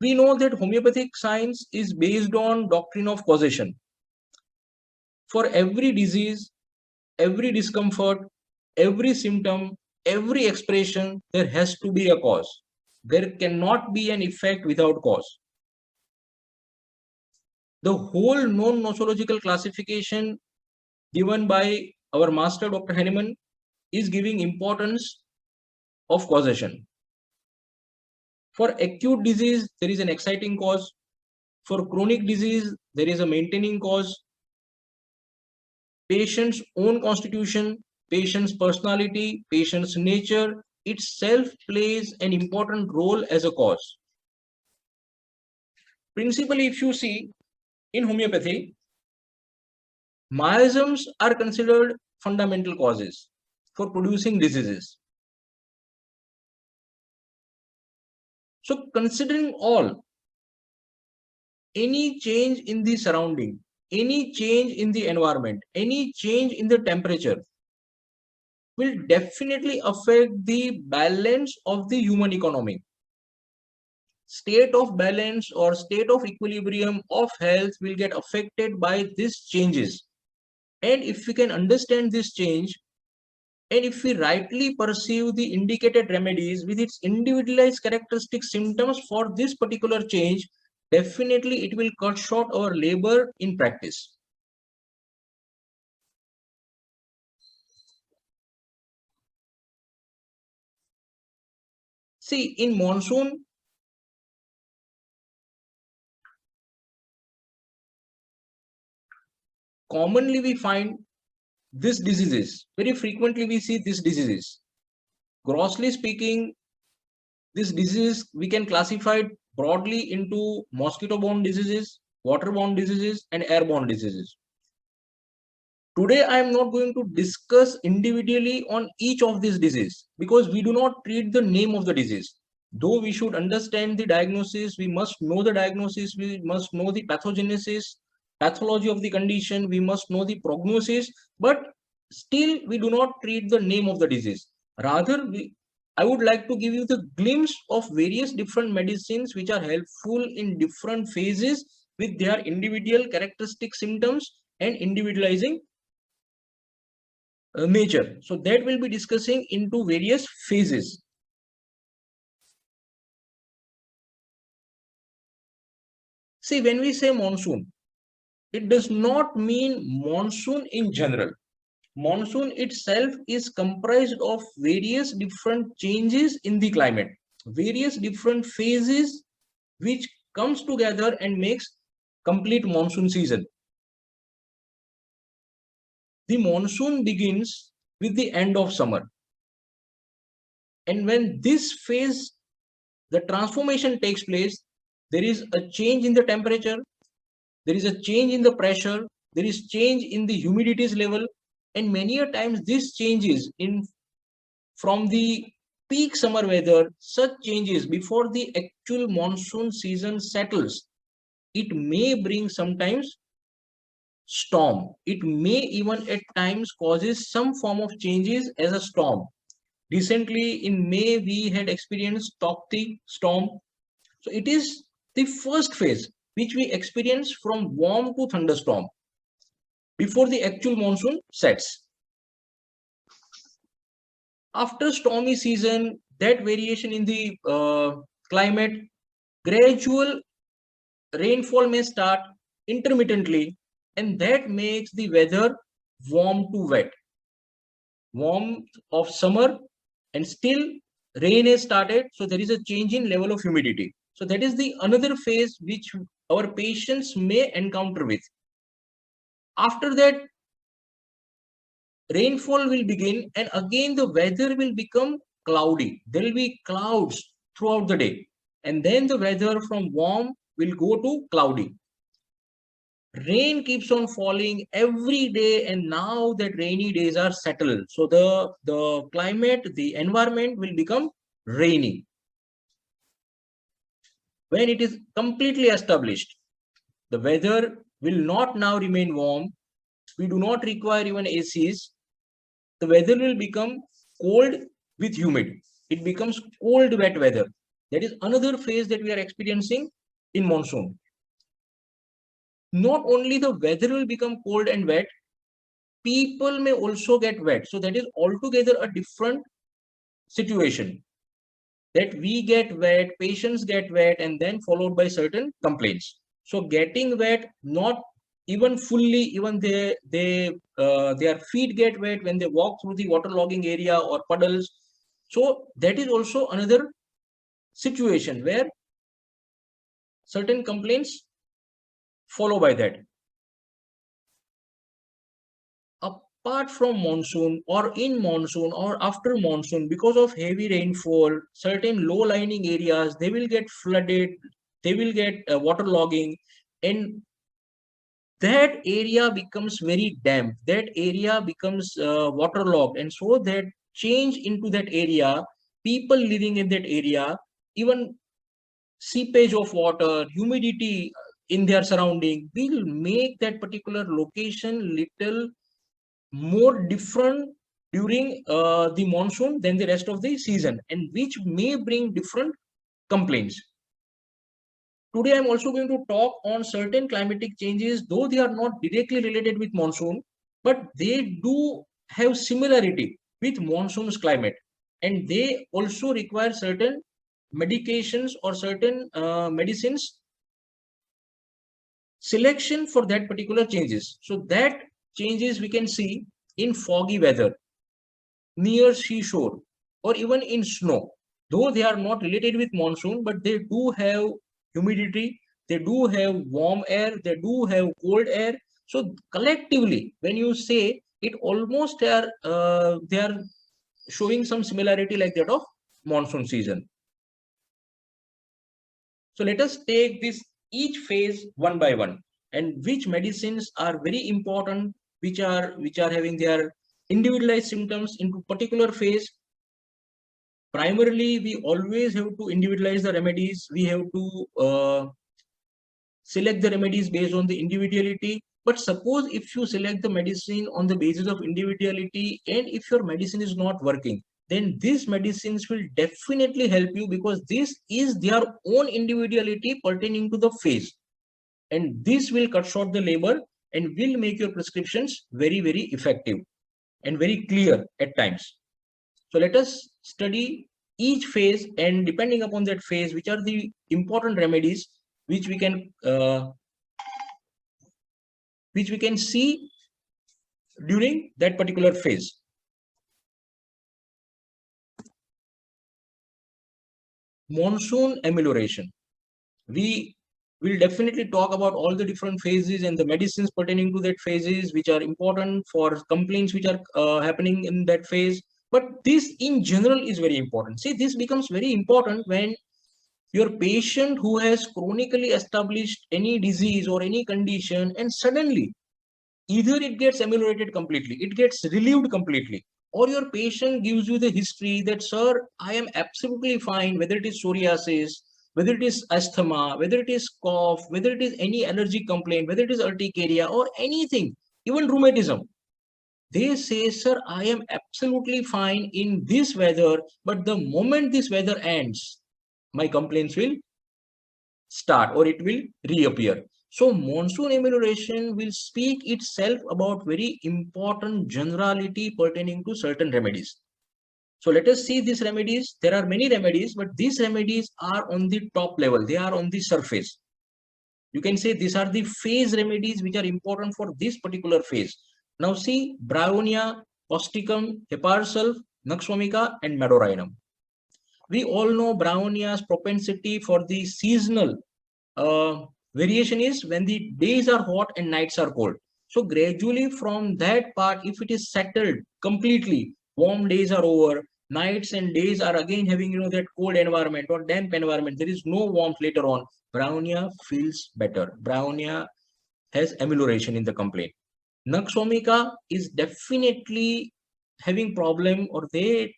We know that homeopathic science is based on doctrine of causation. For every disease, every discomfort, every symptom, every expression, there has to be a cause. There cannot be an effect without cause. The whole known nosological classification given by our master Dr. Henneman is giving importance of causation. For acute disease, there is an exciting cause. For chronic disease, there is a maintaining cause. Patient's own constitution, patient's personality, patient's nature itself plays an important role as a cause. Principally, if you see in homeopathy, miasms are considered fundamental causes for producing diseases. So, considering all, any change in the surrounding, any change in the environment, any change in the temperature will definitely affect the balance of the human economy. State of balance or state of equilibrium of health will get affected by these changes. And if we can understand this change, and if we rightly perceive the indicated remedies with its individualized characteristic symptoms for this particular change, definitely it will cut short our labor in practice. See, in monsoon, commonly we find these diseases. Very frequently we see these diseases. Grossly speaking, this disease we can classify it broadly into mosquito-borne diseases, waterborne diseases, and airborne diseases. Today, I am not going to discuss individually on each of these diseases because we do not treat the name of the disease. Though we should understand the diagnosis, we must know the diagnosis, we must know the pathogenesis, pathology of the condition, we must know the prognosis, but still we do not treat the name of the disease. Rather, I would like to give you the glimpse of various different medicines which are helpful in different phases with their individual characteristic symptoms and individualizing nature. So that will be discussing into various phases. See, when we say monsoon, it does not mean monsoon in general. Monsoon itself is comprised of various different changes in the climate, various different phases which comes together and makes complete monsoon season. The monsoon begins with the end of summer. And when this phase, the transformation takes place, there is a change in the temperature, there is a change in the pressure, there is change in the humidity's level, and many a times this changes in from the peak summer weather, such changes before the actual monsoon season settles. It may bring sometimes storm. It may even at times causes some form of changes as a storm. Recently in May, we had experienced Tokti storm. So it is the first phase which we experience from warm to thunderstorm before the actual monsoon sets. After stormy season, that variation in the climate, gradual rainfall may start intermittently, and that makes the weather warm to wet. Warmth of summer, and still rain has started, so there is a change in level of humidity. So that is the another phase which our patients may encounter with. After that, rainfall will begin, and again the weather will become cloudy. There will be clouds throughout the day, and then the weather from warm will go to cloudy. Rain keeps on falling every day, and now that rainy days are settled, so the climate, the environment will become rainy. When it is completely established, the weather will not now remain warm. We do not require even ACs. The weather will become cold with humid. It becomes cold wet weather. That is another phase that we are experiencing in monsoon. Not only the weather will become cold and wet, people may also get wet. So that is altogether a different situation, that we get wet, patients get wet, and then followed by certain complaints. So getting wet, not even fully, even their feet get wet when they walk through the waterlogging area or puddles. So that is also another situation where certain complaints follow by that. Apart from monsoon or in monsoon or after monsoon, because of heavy rainfall, certain low lying areas, they will get flooded, they will get waterlogging, and that area becomes very damp, that area becomes waterlogged, and so that change into that area, people living in that area, even seepage of water, humidity in their surrounding will make that particular location little more different during the monsoon than the rest of the season, and which may bring different complaints. Today, I'm also going to talk on certain climatic changes, though they are not directly related with monsoon, but they do have similarity with monsoon's climate, and they also require certain medications or certain medicines selection for that particular changes. So that changes we can see in foggy weather, near seashore, or even in snow. Though they are not related with monsoon, but they do have humidity, they do have warm air, they do have cold air. So collectively, when you say it, almost they are showing some similarity like that of monsoon season. So let us take this each phase one by one, and which medicines are very important, which are having their individualized symptoms into particular phase. Primarily, we always have to individualize the remedies. We have to select the remedies based on the individuality. But suppose if you select the medicine on the basis of individuality, and if your medicine is not working, then these medicines will definitely help you, because this is their own individuality pertaining to the phase. And this will cut short the labor and will make your prescriptions very, very effective and very clear at times. So let us study each phase, and depending upon that phase, which are the important remedies which we can see during that particular phase. Monsoon amelioration. We will definitely talk about all the different phases and the medicines pertaining to that phases, which are important for complaints which are happening in that phase. But this in general is very important. See, this becomes very important when your patient who has chronically established any disease or any condition, and suddenly either it gets ameliorated completely, it gets relieved completely, or your patient gives you the history that, sir, I am absolutely fine, whether it is psoriasis, whether it is asthma, whether it is cough, whether it is any allergy complaint, whether it is urticaria or anything, even rheumatism. They say, sir, I am absolutely fine in this weather, but the moment this weather ends, my complaints will start or it will reappear. So monsoon amelioration will speak itself about very important generality pertaining to certain remedies. So let us see these remedies. There are many remedies, but these remedies are on the top level. They are on the surface. You can say these are the phase remedies which are important for this particular phase. Now see Bryonia, Causticum, Heparsulf, Nux vomica, and Madorinum. We all know Bryonia's propensity for the seasonal variation is when the days are hot and nights are cold. So gradually from that part, if it is settled completely, warm days are over, nights and days are again having that cold environment or damp environment. There is no warmth later on. Bryonia feels better. Bryonia has amelioration in the complaint. Nux vomica is definitely having problem, or they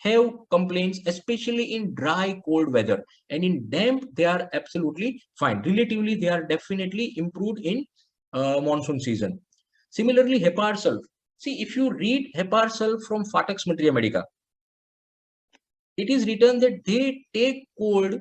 have complaints, especially in dry, cold weather. And in damp, they are absolutely fine. Relatively, they are definitely improved in monsoon season. Similarly, Heparsulf. See, if you read Heparsulf from Fatak's Materia Medica, it is written that they take cold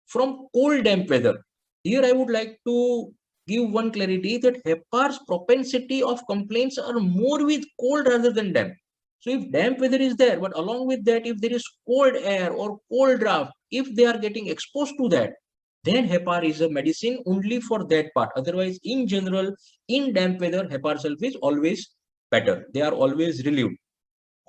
from cold damp weather. Here I would like to give one clarity that hepar's propensity of complaints are more with cold rather than damp. So if damp weather is there, but along with that, if there is cold air or cold draft, if they are getting exposed to that, then hepar is a medicine only for that part. Otherwise, in general, in damp weather, hepar sulf is always better. They are always relieved.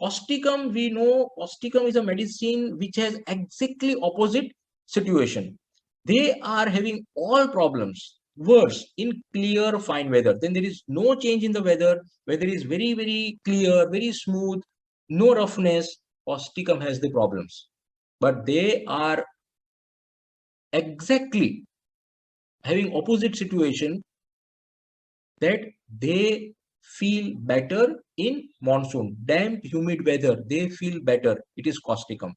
Causticum, we know causticum is a medicine which has exactly opposite situation. They are having all problems worse in clear fine weather. Then there is no change in the weather. Weather is very clear, very smooth, no roughness. Causticum has the problems, but they are exactly having opposite situation, that they feel better in monsoon, damp, humid weather. They feel better. It is causticum.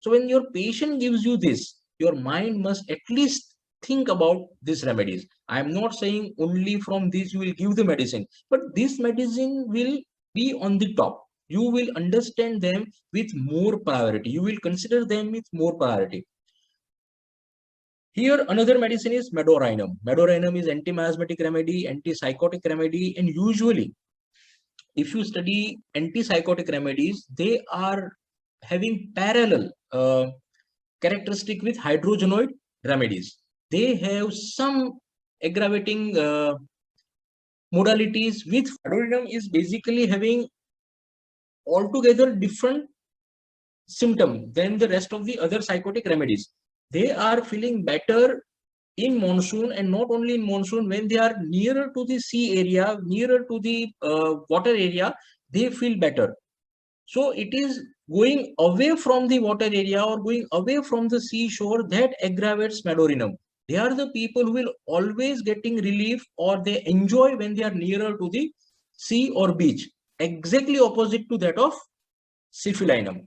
So when your patient gives you this, your mind must at least think about these remedies. I am not saying only from this you will give the medicine, but this medicine will be on the top. You will understand them with more priority. You will consider them with more priority. Here, another medicine is medorinum. Medorinum is anti-miasmatic remedy, antipsychotic remedy, and usually, if you study antipsychotic remedies, they are having parallel characteristic with hydrogenoid remedies. They have some aggravating modalities. With medorinum is basically having altogether different symptom than the rest of the other psychotic remedies. They are feeling better in monsoon, and not only in monsoon, when they are nearer to the sea area, nearer to the water area, they feel better. So it is going away from the water area or going away from the seashore that aggravates medorinum. They are the people who will always getting relief, or they enjoy when they are nearer to the sea or beach. Exactly opposite to that of syphilinum.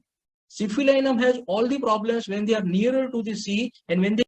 Syphilinum has all the problems when they are nearer to the sea, and when they